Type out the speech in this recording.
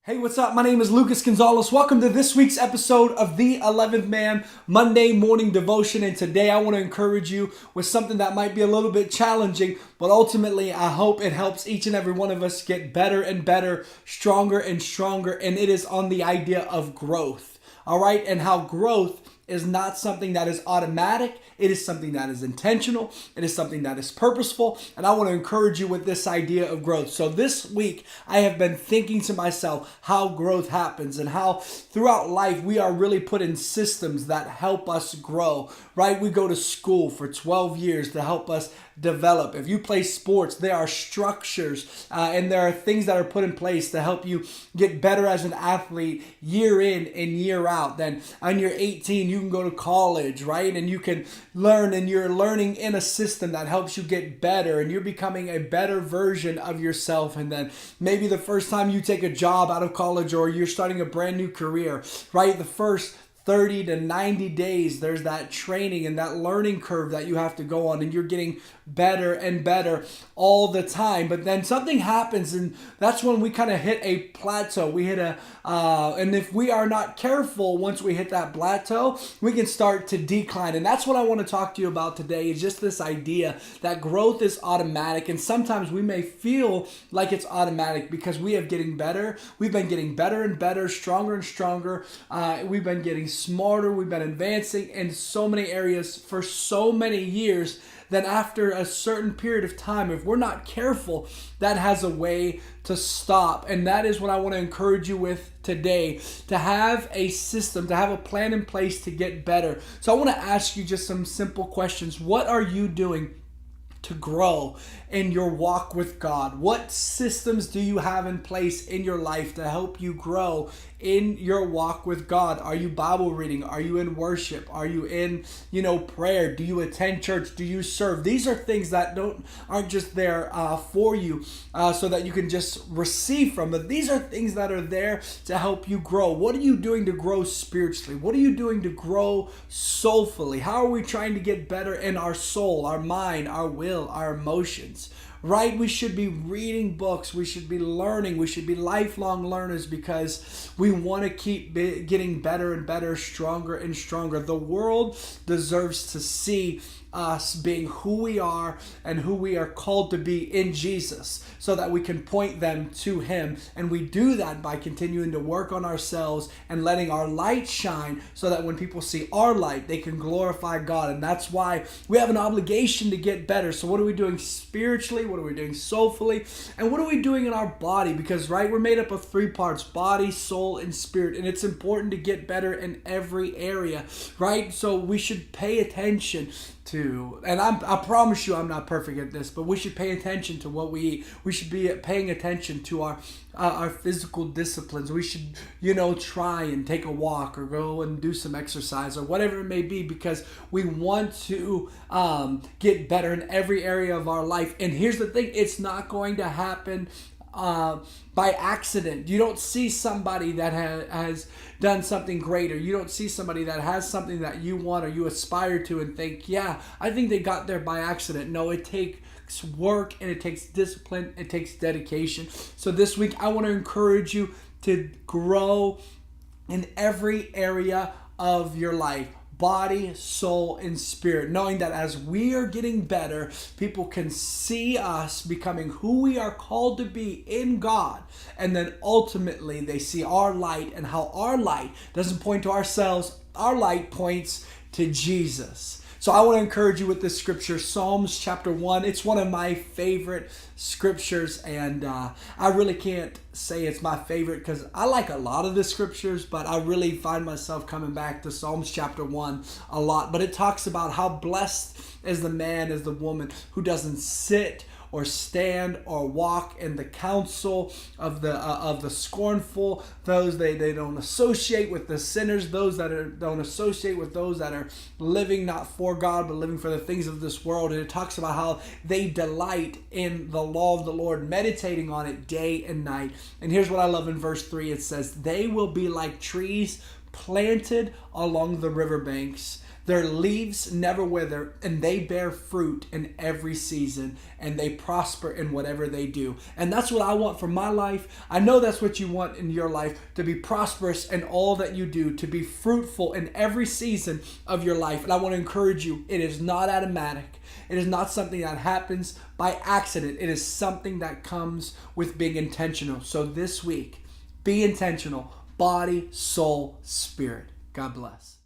Hey, what's up? My name is Lucas Gonzalez. Welcome to this week's episode of the 11th Man Monday Morning Devotion. And today I want to encourage you with something that might be a little bit challenging, but ultimately I hope it helps each and every one of us get better and better, stronger and stronger. And it is on the idea of growth. All right. And how growth is not something that is automatic. It is something that is intentional. It is something that is purposeful. And I want to encourage you with this idea of growth. So this week, I have been thinking to myself how growth happens and how throughout life we are really put in systems that help us grow, right? We go to school for 12 years to help us develop. If you play sports, there are structures and there are things that are put in place to help you get better as an athlete year in and year out. Then when you're 18, you can go to college, right? And you can learn, and you're learning in a system that helps you get better, and you're becoming a better version of yourself. And then maybe the first time you take a job out of college or you're starting a brand new career, right? The first 30 to 90 days, there's that training and that learning curve that you have to go on, and you're getting better and better all the time. But then something happens, and that's when we kind of hit a plateau. We hit and if we are not careful, once we hit that plateau, we can start to decline. And that's what I want to talk to you about today, is just this idea that growth is automatic. And sometimes we may feel like it's automatic because we have getting better. We've been getting better and better, stronger and stronger. We've been getting smarter. We've been advancing in so many areas for so many years. Then after a certain period of time, if we're not careful, that has a way to stop. And that is what I want to encourage you with today, to have a system, to have a plan in place to get better. So I want to ask you just some simple questions. What are you doing to grow in your walk with God? What systems do you have in place in your life to help you grow in your walk with God? Are you Bible reading? Are you in worship? Are you in, prayer? Do you attend church? Do you serve? These are things that aren't just there for you so that you can just receive from, but these are things that are there to help you grow. What are you doing to grow spiritually? What are you doing to grow soulfully? How are we trying to get better in our soul, our mind, our will, our emotions? Right? We should be reading books. We should be learning. We should be lifelong learners because we want to keep getting better and better, stronger and stronger. The world deserves to see us being who we are and who we are called to be in Jesus, so that we can point them to Him. And we do that by continuing to work on ourselves and letting our light shine, so that when people see our light, they can glorify God. And that's why we have an obligation to get better. So what are we doing spiritually? What are we doing soulfully? And what are we doing in our body? Because, right, we're made up of three parts: body, soul, and spirit. And it's important to get better in every area, right? So we should pay attention to, and I promise you I'm not perfect at this, but we should pay attention to what we eat. We should be paying attention to our physical disciplines. We should, try and take a walk or go and do some exercise or whatever it may be, because we want to get better in every area of our life. And here's the thing, it's not going to happen by accident. You don't see somebody that has done something great, or you don't see somebody that has something that you want or you aspire to and think, yeah, I think they got there by accident. No, it takes work, and it takes discipline, it takes dedication. So this week I want to encourage you to grow in every area of your life: body, soul, and spirit, knowing that as we are getting better, people can see us becoming who we are called to be in God. And then ultimately they see our light, and how our light doesn't point to ourselves. Our light points to Jesus. So I want to encourage you with this scripture, Psalms chapter 1. It's one of my favorite scriptures, and I really can't say it's my favorite because I like a lot of the scriptures, but I really find myself coming back to Psalms chapter 1 a lot. But it talks about how blessed is the man, is the woman who doesn't sit or stand or walk in the counsel of the scornful. Those they don't associate with the sinners. Those that don't associate with those that are living not for God but living for the things of this world. And it talks about how they delight in the law of the Lord, meditating on it day and night. And here's what I love in verse 3. It says, "They will be like trees planted along the riverbanks Their leaves never wither, and they bear fruit in every season, and they prosper in whatever they do. And that's what I want for my life. I know that's what you want in your life, to be prosperous in all that you do, to be fruitful in every season of your life. And I want to encourage you, it is not automatic. It is not something that happens by accident. It is something that comes with being intentional. So this week, be intentional, body, soul, spirit. God bless.